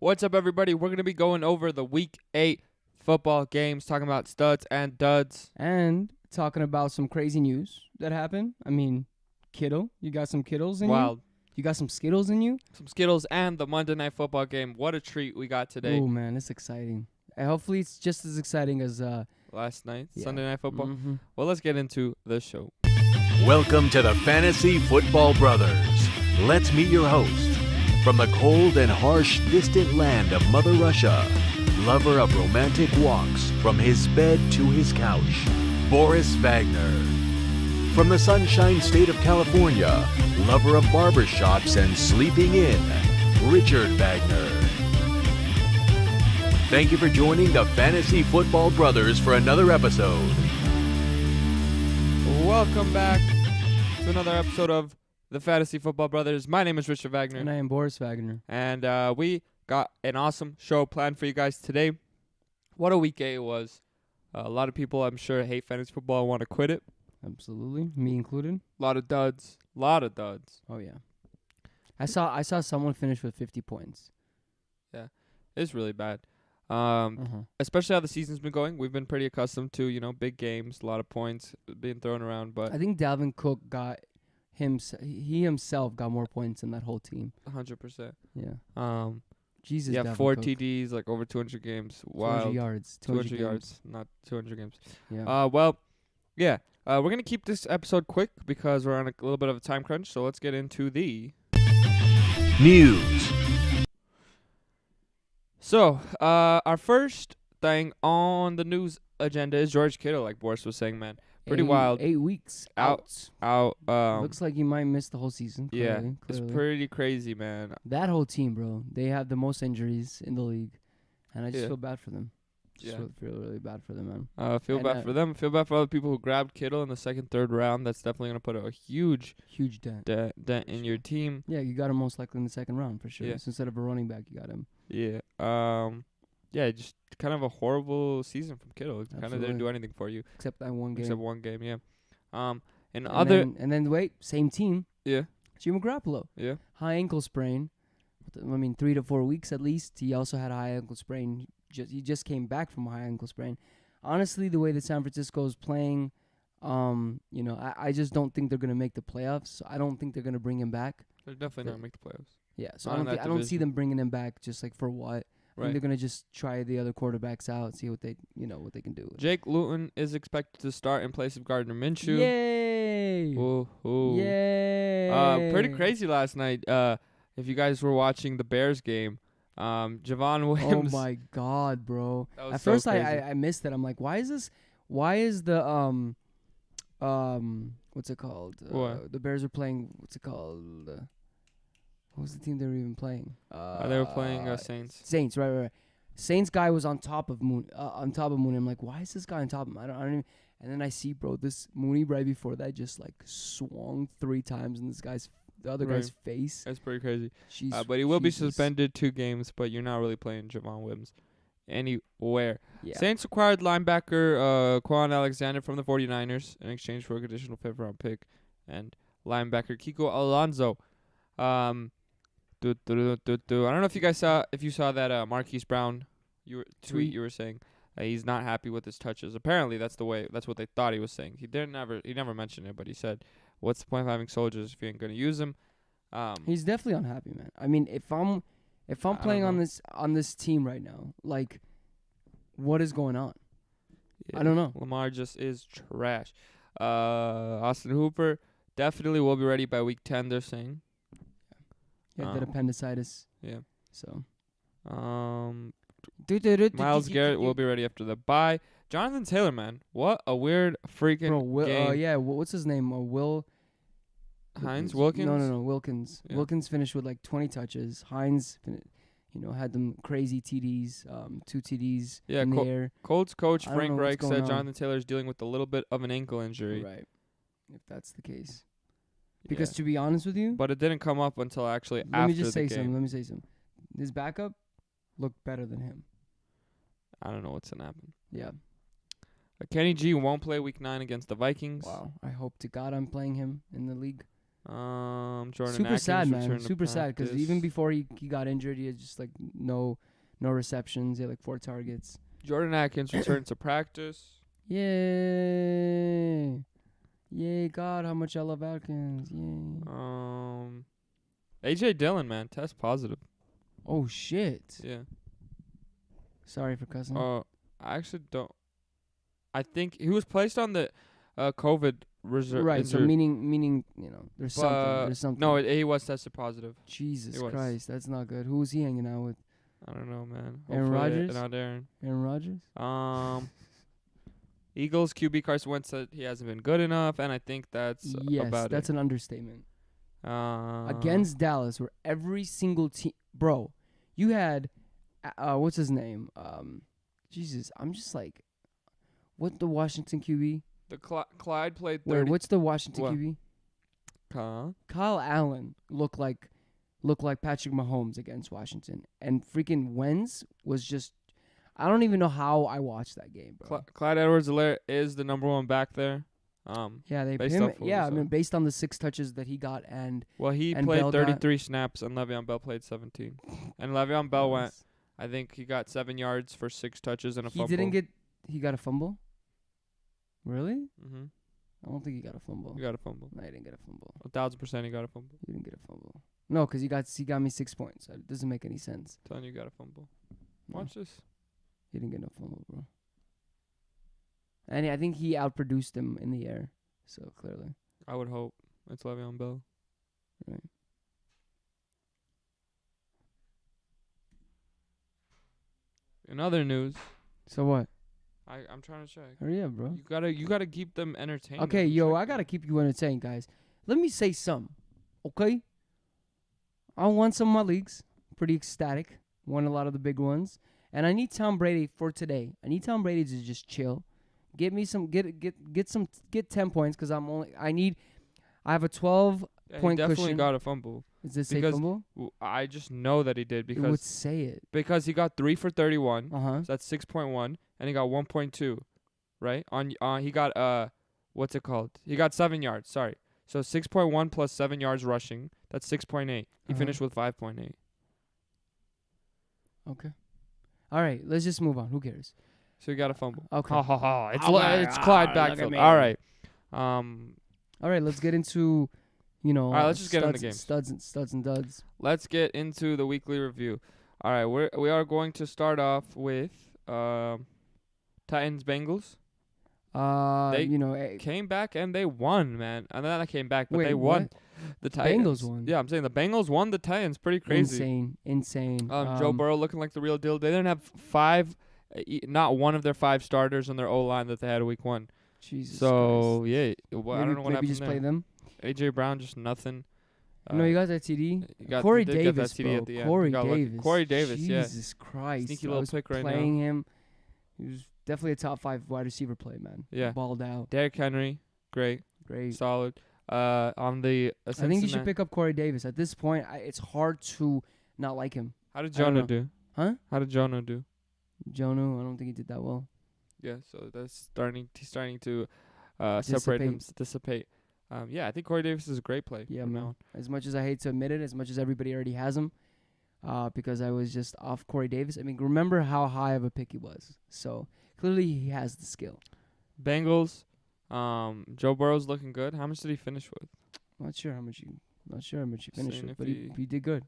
What's up, everybody? We're going to be going over the Week 8 football games, talking about studs and duds. And talking about some crazy news that happened. I mean, Kittle, you got some Kittles in Wild. you? You got some Skittles in you? Some Skittles and the Monday Night Football game. What a treat we got today. Oh, man, it's exciting. And hopefully it's just as exciting as Last night, yeah. Sunday Night Football. Mm-hmm. Well, let's get into the show. Welcome to the Fantasy Football Brothers. Let's meet your host. From the cold and harsh distant land of Mother Russia, lover of romantic walks from his bed to his couch, Boris Wagner. From the sunshine state of California, lover of barbershops and sleeping in, Richard Wagner. Thank you for joining the Fantasy Football Brothers for another episode. Welcome back to another episode of the Fantasy Football Brothers. My name is Richard Wagner. And I am Boris Wagner. And we got an awesome show planned for you guys today. What a week 8 was. A lot of people, I'm sure, hate fantasy football and want to quit it. Absolutely, me included. A lot of duds. Oh yeah, I saw someone finish with 50 points. It's really bad. Uh-huh. Especially how the season's been going. We've been pretty accustomed to, big games, a lot of points being thrown around. But I think Dalvin Cook got he himself got more points than that whole team. 100%. Yeah. Jesus. Yeah, Dalvin 4 Cook. TDs, like over 200 games. 200 Wild. yards. 200 games. yards, not 200 games. Yeah. We're going to keep this episode quick because we're on a little bit of a time crunch. So let's get into the News. So, our first thing on the news agenda is George Kittle, like Boris was saying, man. Pretty wild. 8 weeks Out. Looks like he might miss the whole season. Yeah, Clearly. it's pretty crazy, man. That whole team, bro. They have the most injuries in the league, and I just Yeah. feel bad for them. Yeah. Feel really bad for them, man. Feel And, bad for them. Feel bad for other people who grabbed Kittle in the second, third round. That's definitely going to put a huge Huge dent. dent in your team. Yeah, you got him most likely in the second round for sure. Yeah. So instead of a running back, you got him. Yeah. Just kind of a horrible season from Kittle. Kind of didn't Absolutely. do anything for you. Except that one game. Except one game, yeah. And and then wait, same team. Yeah. Jimmy Garoppolo. Yeah. High ankle sprain. 3 to 4 weeks at least. He also had a high ankle sprain. He just came back from a high ankle sprain. Honestly, the way that San Francisco is playing, I just don't think they're gonna make the playoffs. So I don't think they're gonna bring him back. They're definitely not make the playoffs. Yeah, so Not in that I don't see division. them bringing him back just like for what. I think Right. they're gonna just try the other quarterbacks out, see what they can do. Jake Luton is expected to start in place of Gardner Minshew. Yay! Ooh. Yay! Pretty crazy last night. If you guys were watching the Bears game, Javon Oh Williams. my God, bro! That was At so first, crazy. I missed it. I'm like, why is this? Why is the what's it called? What? The Bears are playing. What's it called? What was the team they were even playing? They were playing Saints. Saints, right. Saints guy was on top of Mooney. I'm like, why is this guy on top of him? I don't even. And then I see, bro, this Mooney right before that just like swung 3 times in the other guy's face. That's pretty crazy. Jeez, But he will be Jesus. suspended 2 games, but you're not really playing Javon Williams anywhere. Yeah. Saints acquired linebacker Quan Alexander from the 49ers in exchange for a conditional 5th-round pick, and linebacker Kiko Alonso. I don't know if you guys saw that Marquise Brown tweet you were saying he's not happy with his touches. Apparently that's what they thought he was saying. He never mentioned it, but he said, "What's the point of having soldiers if you ain't gonna use them?" He's definitely unhappy, man. I mean, if I'm playing on this team right now, like, what is going on? I don't know. Lamar just is trash. Austin Hooper definitely will be ready by week 10. They're saying. Yeah, that appendicitis. Yeah. So. Myles Garrett will be ready after the bye. Jonathan Taylor, man, what a weird freaking game. Yeah. What's his name? Will Hines Wilkins. No, Wilkins. Yeah. Wilkins finished with like 20 touches. Hines, had them crazy TDs, 2 TDs in the air. Colts coach I don't Frank know what's Reich going said on. Jonathan Taylor is dealing with a little bit of an ankle injury. Right. If that's the case. Because to be honest with you, But it didn't come up until actually let after me just the say game. something. His backup looked better than him. I don't know what's gonna happen. Yeah. Kenny G won't play week 9 against the Vikings. Wow. I hope to God I'm playing him in the league. Jordan Super Atkins sad, man. returned to Super sad because even practice. before he got injured, he had just like no receptions. He had like 4 targets. Jordan Atkins returned to practice. Yay! Yay! God, how much I love Atkins. Yay! AJ Dillon, man, test positive. Oh shit! Yeah. Sorry for cussing. I actually don't. I think he was placed on the COVID reserve. Right. So meaning there's something. There's something. No, he was tested positive. Jesus It was. Christ, that's not good. Who was he hanging out with? I don't know, man. Aaron Hopefully Rodgers? Not Aaron. Aaron Rodgers? Eagles QB Carson Wentz said he hasn't been good enough, and I think that's Yes, about that's it. an understatement. Against Against Dallas, where every single team, bro, you had, what's his name? Jesus, I'm just like, what the Washington QB? the Clyde played 30. Wait, what's the Washington What? QB? Huh? Kyle Allen looked like Patrick Mahomes against Washington, and freaking Wentz was just. I don't even know how I watched that game, bro. Clyde Edwards-Helaire is the number one back there. Yeah, they based him. off what we Yeah, I saw. mean, based on the 6 touches that he got, and Well, he and played Bell got- 33 snaps, and Le'Veon Bell played 17. And Le'Veon Bell went. I think he got 7 yards for 6 touches and a He fumble. didn't get. He got a fumble. Really? Mm-hmm. I don't think he got a fumble. He got a fumble. No, he didn't get a fumble. 1,000% he got a fumble. He didn't get a fumble. No, because he got me 6 points. It doesn't make any sense. Telling you, he got a fumble. No, Watch this. he didn't get no fumble, bro. And I think he outproduced him in the air. So clearly, I would hope it's Le'Veon Bell. right? In other news, So what? I'm trying to check. Hurry up, bro. You gotta keep them entertained. Okay, I'm yo, I checking. gotta keep you entertained, guys. Let me say something, okay? I won some of my leagues, pretty ecstatic. Won a lot of the big ones, and I need Tom Brady for today. I need Tom Brady to just chill, get 10 points because I have a 12. Yeah, point he definitely cushion. got a fumble. Is this a Because fumble? I just know that he did It would because say it. he got 3 for 31. Uh-huh. So that's 6.1, and he got 1.2, right? He got what's it called? He got 7 yards. Sorry. So 6.1 plus 7 yards rushing. That's 6.8. He Uh-huh. finished with 5.8. Okay. All right, let's just move on. Who cares? So he got a fumble. Okay. Ha ha ha! It's Okay. it's Clyde Look at backfield. me. All right. All right, let's get into, All right, let's just get into games. Studs and duds. Let's get into the weekly review. All right, we are going to start off with Titans Bengals. They came back and they won, man. And then I came back, but wait, they won. what? The Titans. Bengals won. Yeah, I'm saying the Bengals won the Titans. Pretty crazy. Insane. Joe Burrow looking like the real deal. They didn't have not one of their 5 starters on their O-line that they had week 1. Jesus So, Christ. yeah, I Maybe, don't know what maybe happened just there. play them. A.J. Brown, just nothing. No, you got that TD. Corey Davis, bro. Corey Davis. Corey Davis, yeah. Jesus Christ. Sneaky I little was pick right now. playing him. He was definitely a top 5 wide receiver play, man. Yeah. Balled out. Derrick Henry, great, Great. solid. On the I think you should Cincinnati- pick up Corey Davis. At this point, it's hard to not like him. How did I don't Jonah know. do? Huh? How did Jonah do? Jonu, I don't think he did that well. Yeah, so that's he's starting to separate him, dissipate. Yeah, I think Corey Davis is a great play. Yeah, from now man. on. As much as I hate to admit it, as much as everybody already has him, because I was just off Corey Davis. I mean, remember how high of a pick he was. So clearly he has the skill. Bengals, Joe Burrow's looking good. How much did he finish with? Not sure how much you finished Seeing with, if but he- he did good.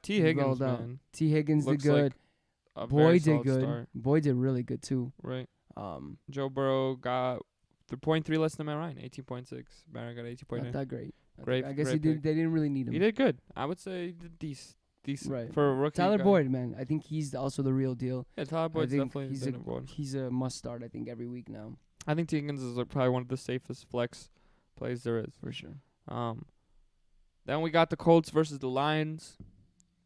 T. He Higgins, rolled out. man. T. Higgins did Looks good. like a Boy very did solid good. start. Boy did really good too. Right. Joe Burrow got 0.3 less than Matt Ryan, 18.6. Matt Ryan got 18.9. Not that great. Great- I guess great he did. pick. They didn't really need him. He did good. I would say he did decent Right. for a rookie. Tyler guy. Boyd, man. I think he's also the real deal. Yeah, Tyler I Boyd's think definitely he's the number one. He's a must start. I think every week now I think T. Higgins is probably one of the safest flex plays there is. for sure. Then we got the Colts versus the Lions.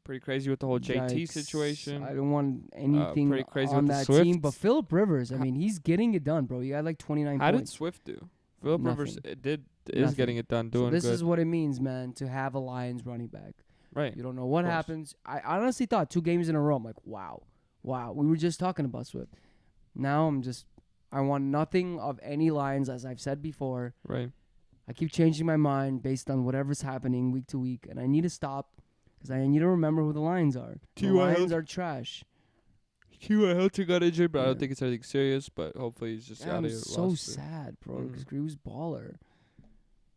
Pretty crazy with the whole JT Yikes. situation. I don't want anything pretty crazy on with the that Swift. team, but Philip Rivers. I mean, he's getting it done, bro. He got like 29 How did points. Swift do? Philip Rivers Nothing. is Nothing. getting it done, So doing this good. is what it means, man, to have a Lions running back. Right. You don't know what course. happens. I honestly thought 2 games in a row. I'm like, wow. We were just talking about Swift. Now I want nothing of any Lions, as I've said before. Right. I keep changing my mind based on whatever's happening week to week, and I need to stop because I need to remember who the Lions are. The Lions are trash. T.Y. Hilton got injured, but I Yeah. don't think it's anything serious. But hopefully he's just out I'm of your so roster. sad, bro, because Mhm. he was baller.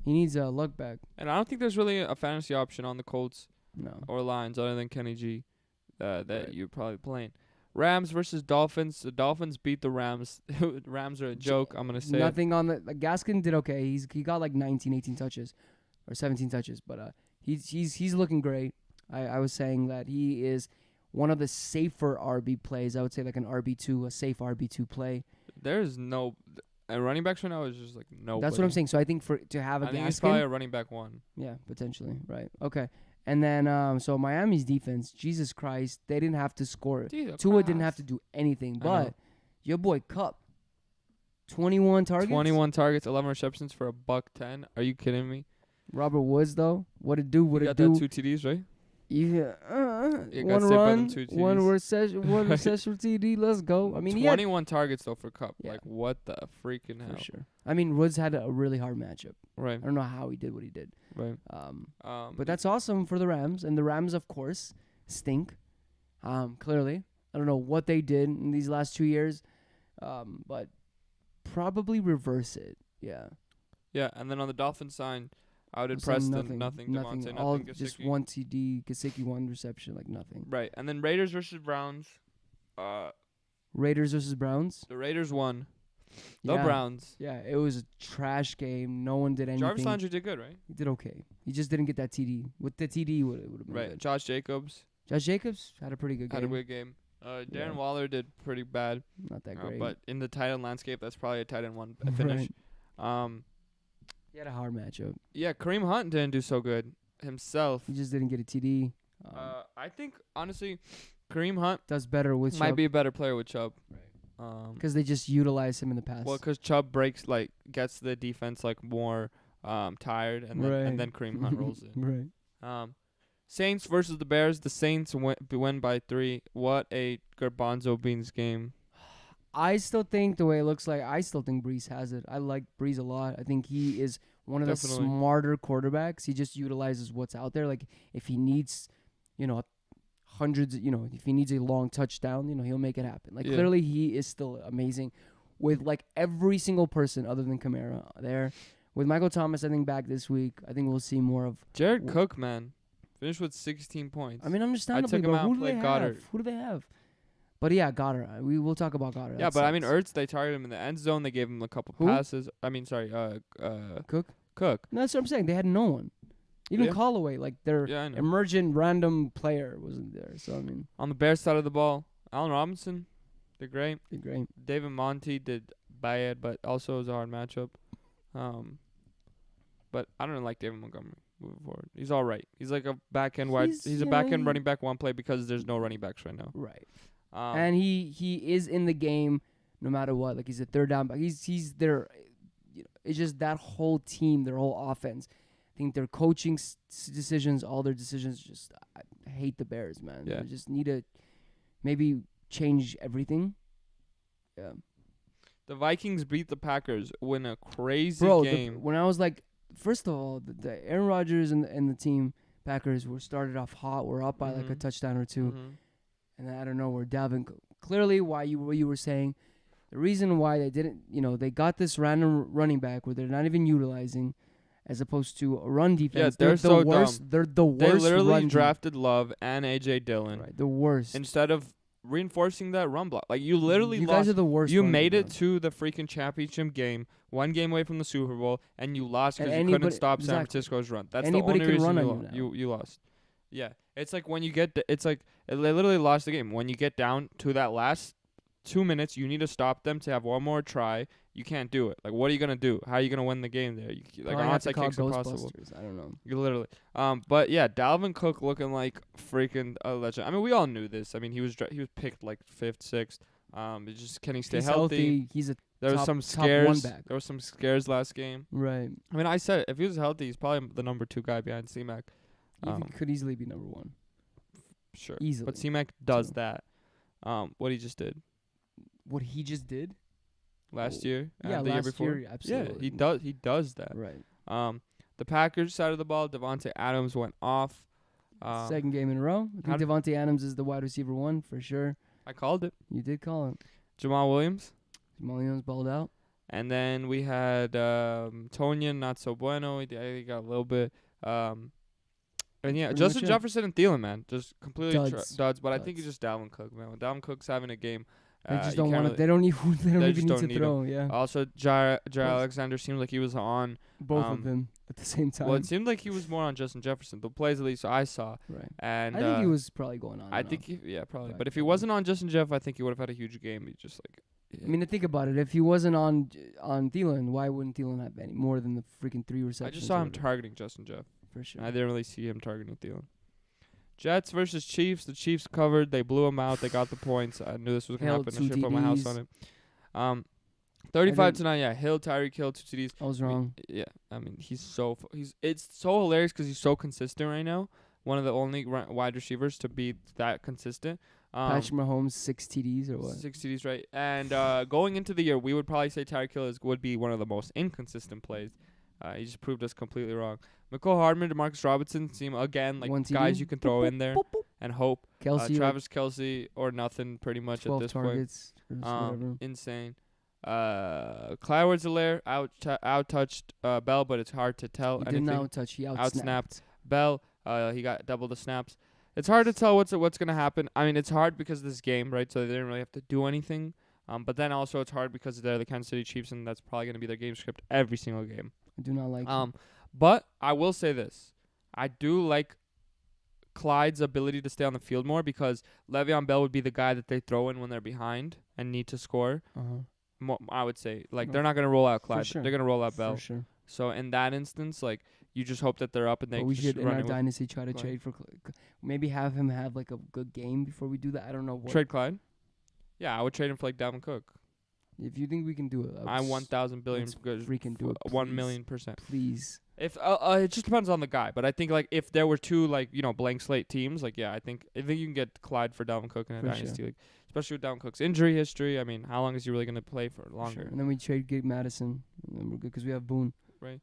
He needs a luck back. And I don't think there's really a fantasy option on the Colts No. or Lions other than Kenny G that Right. you're probably playing. Rams versus Dolphins. The Dolphins beat the Rams. The Rams are a joke. I'm gonna say it. Nothing on the Gaskin did okay. He got like 19, 18 touches or 17 touches, but he's looking great. I was saying that he is one of the safer RB plays. I would say like an RB2, a safe RB2 play. There's no running backs right now is just like no. That's what I'm saying. So I think to have a I think he's probably Gaskin, a running back one. yeah, potentially, right? Okay. And then so Miami's defense, Jesus Christ, they didn't have to score. Dude, Tua didn't have to do anything, I know. but your boy Cup, 21 targets. 21 targets, 11 receptions for $110. Are you kidding me? Robert Woods though, what it do? What You it got do? that 2 TDs, right? Yeah, You one got saved by them run, 2 one TDs. reception, one reception TD. Let's go. I mean, he had 21 targets though for Cup. Yeah. Like what the freaking hell? for sure. I mean, Woods had a really hard matchup. Right, I don't know how he did what he did. right. But that's awesome for the Rams, and the Rams, of course, stink. Clearly, I don't know what they did in these last 2 years, but probably reverse it. Yeah, Yeah, and then on the Dolphins side, I would I'm impress saying them. Nothing. Devontae, all nothing. just Gesicki. one TD, Gesicki one reception, like nothing. Right, and then Raiders versus Browns. Raiders versus Browns. The Raiders won. The Yeah. Browns. Yeah, it was a trash game. No one did anything. Jarvis Landry did good, right? He did okay. He just didn't get that TD. With the TD, it would have been Right. good. Josh Jacobs Josh Jacobs had a pretty good had game. a good game. Darren Yeah. Waller did pretty bad. Not that great. But in the tight end landscape, that's probably a tight end one Right. finish. He had a hard matchup. Yeah, Kareem Hunt didn't do so good himself. He just didn't get a TD. I think honestly, Kareem Hunt Does better with might Chubb be a better player with Chubb. Right. Because they just utilize him in the past. Well, because Chubb gets the defense more tired, and then Kareem Hunt rolls in. Right. Saints versus the Bears. The Saints win by 3. What a garbanzo beans game. I still think the way it looks like, I still think Breeze has it. I like Breeze a lot. I think he is one of Definitely. the smarter quarterbacks. He just utilizes what's out there. Like if he needs, hundreds, if he needs a long touchdown, he'll make it happen. Like Yeah. clearly he is still amazing with like every single person other than Kamara there. With Michael Thomas, I think back this week, I think we'll see more of. Jared Cook, man, finished with 16 points. I mean, understandably, took him but out who and do they played have? Goddard. Who do they have? But yeah, Goddard. We will talk about Goddard. yeah, That but I mean, sucks. Ertz, they targeted him in the end zone. They gave him a couple Who? passes. I mean, sorry, Cook. Cook. No, that's what I'm saying. They had no one. Even Yeah. Callaway, like their Yeah, I know. emergent random player, wasn't there. So I mean, On the Bears side of the ball, Allen Robinson did great. they're great. David Monty did bad, but also it was a hard matchup. But I don't like David Montgomery moving forward. He's all right. He's like a back end wide. He's a back end running back one play because there's no running backs right now. Right. And And he is in the game no matter what. Like he's a third down back. He's there. It's just that whole team, their whole offense. I think their coaching decisions, all their decisions, just I hate the Bears, man. Yeah. They just need to maybe change everything. Yeah. the Vikings beat the Packers, win a crazy Bro, game. when I was like, first of all, the Aaron Rodgers and the team Packers were started off hot. We're up by like a Mhm. touchdown or two, Mhm. and then I don't know where Dalvin. Clearly, what you were saying, the reason why they didn't, they got this random running back where they're not even utilizing, as opposed to a run defense. they're the so worst. dumb. They're the They worst. literally run drafted Love and AJ Dillon right, the worst. instead of reinforcing that run block. Like you literally you lost. guys are the worst. You run made it defense. to the freaking championship game, one game away from the Super Bowl, and you lost because And you couldn't anybody- stop San exactly. Francisco's run. That's Anybody the can only run reason on you now. you lost. Yeah, it's like when you get it's like they literally lost the game. When you get down to that last 2 minutes, you need to stop them to have one more try. You can't do it. Like, what are you gonna do? How are you gonna win the game there? Probably On have to onside call kicks impossible. Ghostbusters. I don't know. You literally. But yeah, Dalvin Cook looking like freaking a legend. I mean, we all knew this. I mean, he was picked like 5th, 6th. It's just can he stay He's healthy? He's a There was top- some top scares. one back. There was some scares last game. right. I mean, I said it, if he was healthy, he's probably the number 2 guy behind C-Mac. He could easily be number 1. Sure. Easily. But C-Mac does So- that. What he just did What he just did? last Oh. year Yeah, and the year last before. year, absolutely. Yeah, he does that. Right. The Packers side of the ball, Devontae Adams went off. Second game in a row. I think Devontae Adams is the wide receiver 1 for sure. I called it. You did call it. Jamal Williams. Jamal Williams balled out. And then we had Tonyan, not so bueno. He got a little bit. And yeah, Pretty Justin much it. Jefferson and Thielen, man, just completely duds. But I think Duds. it's just Dalvin Cook, man. When Dalvin Cook's having a game, They just you don't can't want to. really- They don't even. They don't they even just need don't to need throw. Yeah. Also, Jair Alexander seemed like he was on. Both of them at the same time. Well, it seemed like he was more on Justin Jefferson. The plays at least I saw. Right. And I think he was probably going on. I and think off. yeah, probably. Right, But if he probably. wasn't on Justin Jeff, I think he would have had a huge game. He just like. I mean, to think about it, if he wasn't on Thielen, why wouldn't Thielen have any more than the freaking 3 receptions? I just saw or him whatever? targeting Justin Jeff. For sure. I didn't really see him targeting Thielen. Jets versus Chiefs. The Chiefs covered. They blew him out. They got the points. I knew this was gonna Hill, happen. I 2 should have put my house TDs. on it. 35-9. Yeah, Hill, Tyreek Hill, 2 TDs. I was wrong. Yeah, I mean he's it's so hilarious because he's so consistent right now. One of the only wide receivers to be that consistent. Patrick Mahomes 6 TDs or what? 6 TDs, right? And going into the year, we would probably say Tyreek Hill would be one of the most inconsistent plays. He just proved us completely wrong. Mecole Hardman, DeMarcus Robinson seem again like 1 TD? guys you can throw in there and hope. Kelsey, Travis Kelsey or nothing pretty much at 12 this targets. Or whatever. Insane. Clyde Edwards-Helaire out-touched Bell, but it's hard to tell He anything. didn't out-touch. He Out-snapped Bell. He got double the snaps. It's hard to tell what's going to happen. I mean, it's hard because of this game, right? So they didn't really have to do anything. But then also it's hard because they're the Kansas City Chiefs, and that's probably going to be their game script every single game. I do not like him. But I will say this. I do like Clyde's ability to stay on the field more because Le'Veon Bell would be the guy that they throw in when they're behind and need to score. I would say. Like, No. they're not going to roll out Clyde. sure. They're going to roll out Bell. For sure. So in that instance, like, you just hope that they're up and they But we just should, in run our it with dynasty, try to Clyde. trade for maybe have him have, like, a good game before we do that. I don't know what. Trade Clyde? Yeah, I would trade him for, like, Dalvin Cook. If you think we can do it, I 1,000 billion let's good. freaking do it, 1,000,000%. Please. If it just depends on the guy, but I think like if there were two like blank slate teams, like yeah, I think you can get Clyde for Dalvin Cook in a For dynasty sure. league, especially with Dalvin Cook's injury history. I mean, how long is he really gonna play for? For Longer, sure. And then we trade Gabe Madison, and then we're good because we have Boone. right?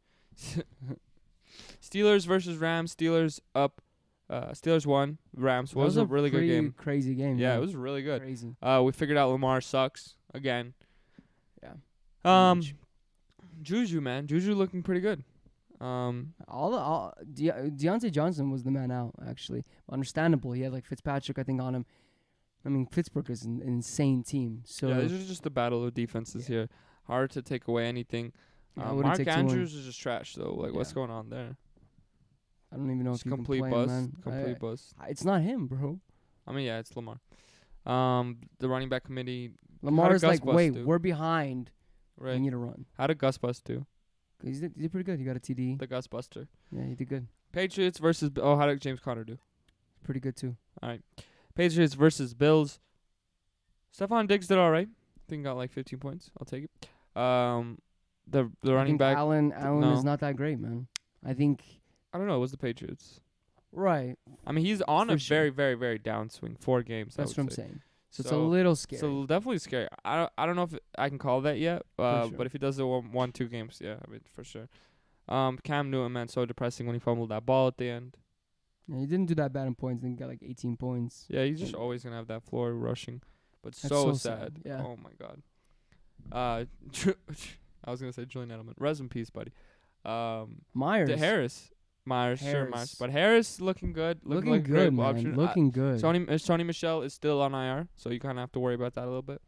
Steelers versus Rams. Steelers up. Steelers won. Rams That was a really good pretty game. Crazy game. Yeah, it was really good. Crazy. We figured out Lamar sucks again. Yeah. Juju, man, Juju looking pretty good. Deontay Johnson was the man out, actually. Understandable. He had like Fitzpatrick, I think, on him. I mean, Pittsburgh is an insane team. So Yeah, this is just the battle of defenses here. Hard to take away anything. I wouldn't Mark take 2 Andrews is just trash though. Like, what's Yeah. going on there? I don't even know It's if you can complete play bust. him, man. Complete bust. It's not him, bro. I mean, yeah, it's Lamar. The running back committee. Lamar's Gus like, bust wait, do? we're behind. Right. We need to run. How did Gus bust do? 'Cause he did pretty good. He got a TD. The Gus Buster. Yeah, he did good. Patriots versus. How did James Conner do? Pretty good too. All right. Patriots versus Bills. Stephon Diggs did all right. I think got like 15 points. I'll take it. The I running think back. Allen no. is not that great, man. I think I don't know. It was the Patriots. right. I mean, he's on For a sure. very, very, very downswing. 4 games. That's I what would I'm say. saying. So it's a little scary. So definitely scary. I don't know if I can call that yet. sure. But if he does it 1-2 games, yeah, I mean for sure. Cam Newton, man, so depressing when he fumbled that ball at the end. Yeah, he didn't do that bad in points. I think he got like 18 points. Yeah, he's just always gonna have that floor rushing, but That's so so sad. sad, yeah. Oh my god. I was gonna say Julian Edelman. Rest in peace, buddy. Myers. Myers, sure, Harris. Myers, but Harris looking good. Looking like a good, great man. option. Looking good. Sony Michelle is still on IR, so you kind of have to worry about that a little bit.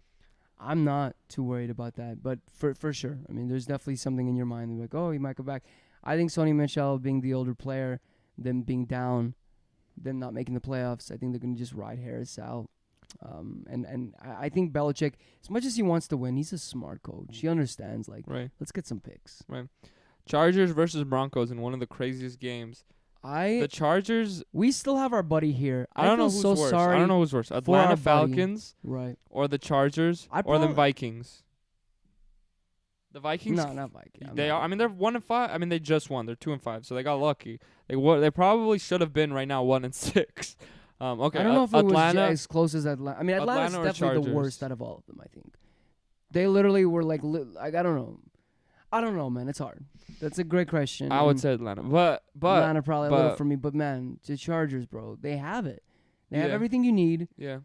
I'm not too worried about that, but for sure. I mean, there's definitely something in your mind like, oh, he might go back. I think Sony Michel being the older player, them being down, them not making the playoffs, I think they're going to just ride Harris out. And I think Belichick, as much as he wants to win, he's a smart coach. He understands, like, Right. let's get some picks. Chargers versus Broncos in one of the craziest games. The Chargers. We still have our buddy here. I don't know feel who's so worse. sorry. I don't know who's worse. our Atlanta buddy. Falcons Right. or the Chargers or the Vikings. The Vikings. No, not Vikings. They are. I mean, they're 1-5. I mean, they just won. They're 2-5, so they got lucky. They probably should have been right now 1-6. Okay. I don't know if Atlanta. it was as close as Atlanta. I mean, Atlanta's Atlanta or definitely the Chargers? worst out of all of them, I think. They literally were like, I don't know. I don't know, man. It's hard. That's a great question. I would and say Atlanta, but Atlanta probably a little but- for me. But man, the Chargers, bro, they have it. They have Yeah. everything you need, yeah.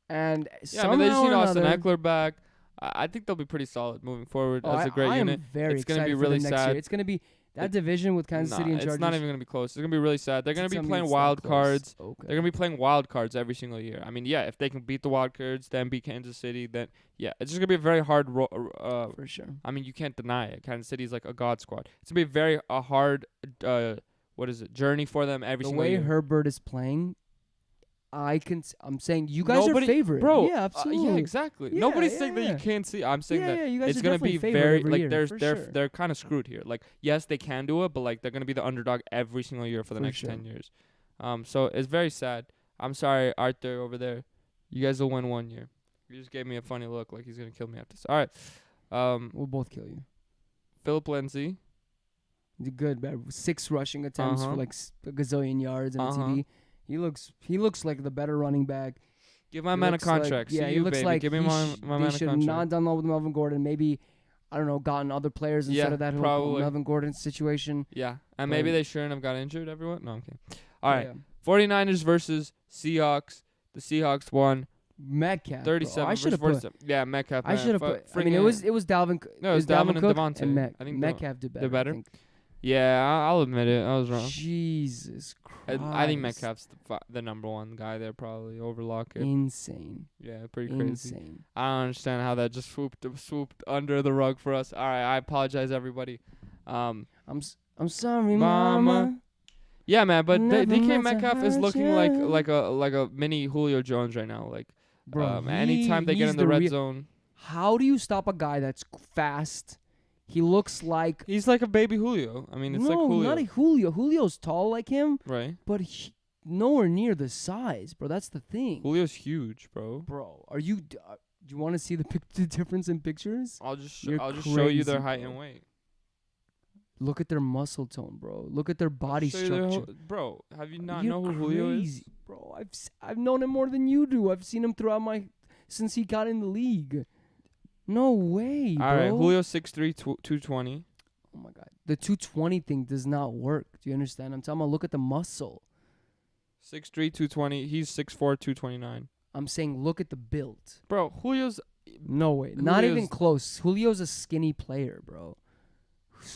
and Yeah, I somehow mean, they just or need Austin another, Eckler back. I think they'll be pretty solid moving forward as a great I unit. am very It's gonna excited be for really them next sad. year. It's gonna be that division with Kansas City and Chargers. It's not even gonna be close. It's gonna be really sad. They're gonna be Tell me playing it's that wild close. cards. Okay. They're gonna be playing wild cards every single year. I mean, yeah, if they can beat the wild cards, then beat Kansas City, then yeah, it's just gonna be a very hard. For sure. I mean, you can't deny it. Kansas City's like a god squad. It's gonna be very hard. What is it? Journey for them every The single way year. Herbert is playing, I'm saying you guys Nobody- are favorite, bro. Yeah, absolutely. Yeah, exactly. Yeah, Nobody's yeah, saying that yeah. you can't see. I'm saying that you guys it's are gonna definitely be favored very every like year, they're for sure. they're kind of screwed here. Like yes, they can do it, but like they're gonna be the underdog every single year for the For next sure. 10 years. So it's very sad. I'm sorry, Arthur over there. You guys will win one year. You just gave me a funny look, like he's gonna kill me after this. All right. We'll both kill you. Philip Lindsay. You're good, man. 6 rushing attempts for like a gazillion yards and a TD. He looks like the better running back. Give my He man a looks like- contract. yeah, See he you, looks baby. like Give me he my sh- man they a should have contract. not done well with Melvin Gordon. Maybe, I don't know, gotten other players instead Yeah, of that whole probably. Melvin Gordon situation. Yeah, and maybe But- they shouldn't have got injured. Everyone. No, I'm kidding. All right. Yeah. 49ers versus Seahawks. The Seahawks won Metcalf. bro. 37 I versus should have put. 47. Yeah, Metcalf. I man. should have Fu- put. I mean, it was Dalvin. No, it was Dalvin and Cook Devontae. and I think Metcalf did better. better? I think. Yeah, I'll admit it. I was wrong. Jesus Christ. I think Metcalf's the number one guy there, probably over Lockett. Insane. Yeah, pretty crazy. Insane. I don't understand how that just swooped under the rug for us. All right, I apologize, everybody. I'm sorry, Mama. Mama. Yeah, man, but Never DK meant to Metcalf is hurt looking ya. like a mini Julio Jones right now. Like, Bro, anytime they get he's in the red real- zone, How do you stop a guy that's fast? He looks like he's like a baby Julio. I mean, it's like no, Julio, not a Julio. Julio's tall like him, right? but nowhere near the size, bro. That's the thing, Julio's huge, bro. bro. Are you? Do you want to see the difference in pictures? I'll just You're I'll just show you their crazy, height bro. and weight. Look at their muscle tone, bro. Look at their body Show you their structure. bro, have you not You're know who Julio is? crazy, bro. I've known him more than you do. I've seen him throughout since he got in the league. No way, All right, bro. Julio 6'3", 220. Oh my god, the 220 thing does not work. Do you understand? I'm talking about look at the muscle. 6'3", 220. He's 6'4", 229. I'm saying look at the build. Bro, Julio's No way, not even Julio's- close. Julio's a skinny player, bro.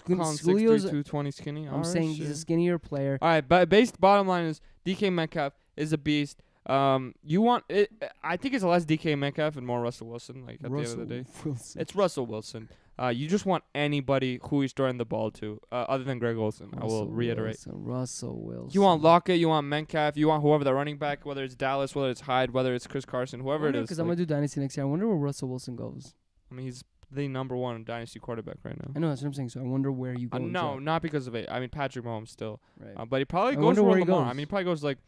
calling 6'3", Julio's. 220 skinny. I'm Alright, saying he's a shit. skinnier player. All right, but bottom line is DK Metcalf is a beast. You want it? I think it's less DK Metcalf and more Russell Wilson. Like at the end of the day, Wilson. it's Russell Wilson. You just want anybody who he's throwing the ball to, other than Greg Olsen. I will reiterate. Russell Wilson. You want Lockett, you want Metcalf, you want whoever the running back, whether it's Dallas, whether it's Hyde, whether it's Chris Carson, whoever it is. Because I'm like, gonna do dynasty next year. I wonder where Russell Wilson goes. I mean, he's the number one dynasty quarterback right now. I know that's what I'm saying. So I wonder where you go. No, draft. not because of it. I mean, Patrick Mahomes still. Right. But he probably I goes wonder for where he Lamar. goes. I mean, he probably goes like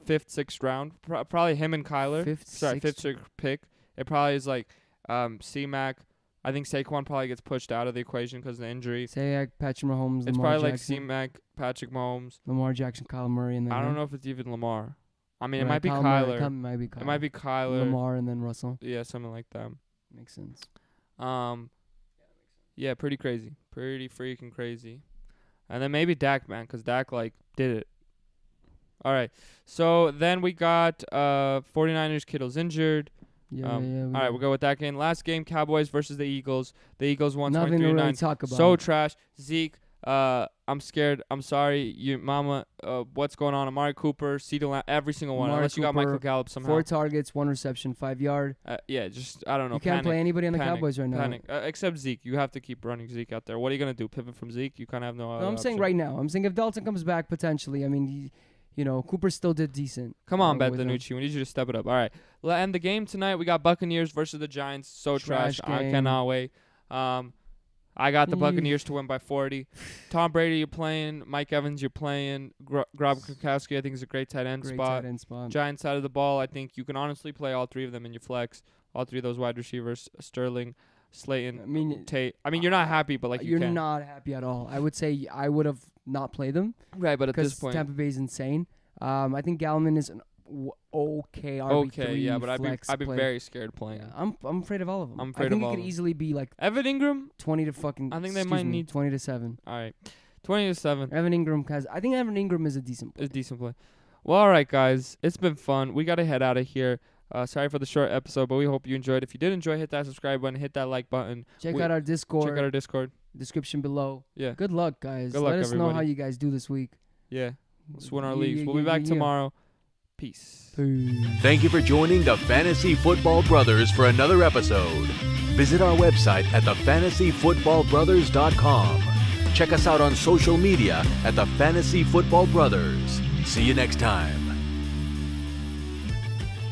5th, 6th round. Probably him and Kyler. Fifth, Sorry, 5th, sixth. 6th pick. It probably is like C-Mac. I think Saquon probably gets pushed out of the equation because of the injury. Say like Patrick Mahomes. It's Lamar probably like Jackson, C-Mac, Patrick Mahomes. Lamar Jackson, Kyle Murray, and then I don't him. know if it's even Lamar. I mean, it Right, might be Kyle Murray. Kyler. It might be Kyler. It might be Kyler. Lamar and then Russell. Yeah, something like that. Makes sense. Yeah, pretty crazy. Pretty freaking crazy. And then maybe Dak, man, because Dak, like, did it. All right. So then we got 49ers. Kittle's injured. Yeah, All yeah. right, we'll go with that game. Last game, Cowboys versus the Eagles. The Eagles won Nothing to 23-9. really talk about. So trash. Zeke, I'm scared. I'm sorry. Your mama, what's going on? Amari Cooper, CeeDee Lamb, every single one. Amari Unless you got Michael Cooper, Gallup somehow. 4 targets, 1 reception, 5 yard. Yeah, just, I don't know. You can't panic. play anybody on the Panic, Cowboys right now. Panic. Except Zeke. You have to keep running Zeke out there. What are you going to do? Pivot from Zeke? You kind of have no other No, I'm saying option. right now. I'm saying if Dalton comes back potentially, I mean, Cooper still did decent. Come on, with him. Bettanucci. We need you to step it up. All right. And the game tonight, we got Buccaneers versus the Giants. So trash. Trash I game. cannot wait. I got the Buccaneers to win by 40. Tom Brady, you're playing. Mike Evans, you're playing. Grob Gronkowski, I think, is a great tight end Great spot. tight end spot. Giants side of the ball, I think you can honestly play all three of them in your flex. All three of those wide receivers, Sterling, Slayton, I mean, Tate. I mean, you're not happy, but like you you're can. not happy at all. I would say I would have not played them Right, but at this because point, Tampa Bay is insane. I think Gallman is okay RB3 Okay, yeah, but I'd be player. very scared playing him. I'm afraid of all of them. I'm afraid I think of all it of could them. easily be like Evan Ingram. 20 to fucking. I think they excuse might me, need 20 to 7. All right, 20-7 Evan Ingram has. I think Evan Ingram is a decent player. is a decent play. Well, all right, guys, it's been fun. We gotta head out of here. Sorry for the short episode, but we hope you enjoyed. If you did enjoy, hit that subscribe button, hit that like button. Check out our Discord. Check out our Discord. Description below. Yeah. Good luck, guys. Good luck, Let us know how everybody. you guys do this week. Yeah. Let's win our Yeah, leagues. yeah, We'll be yeah, back yeah. tomorrow. Peace. Thank you for joining the Fantasy Football Brothers for another episode. Visit our website at thefantasyfootballbrothers.com. Check us out on social media at the Fantasy Football Brothers. See you next time.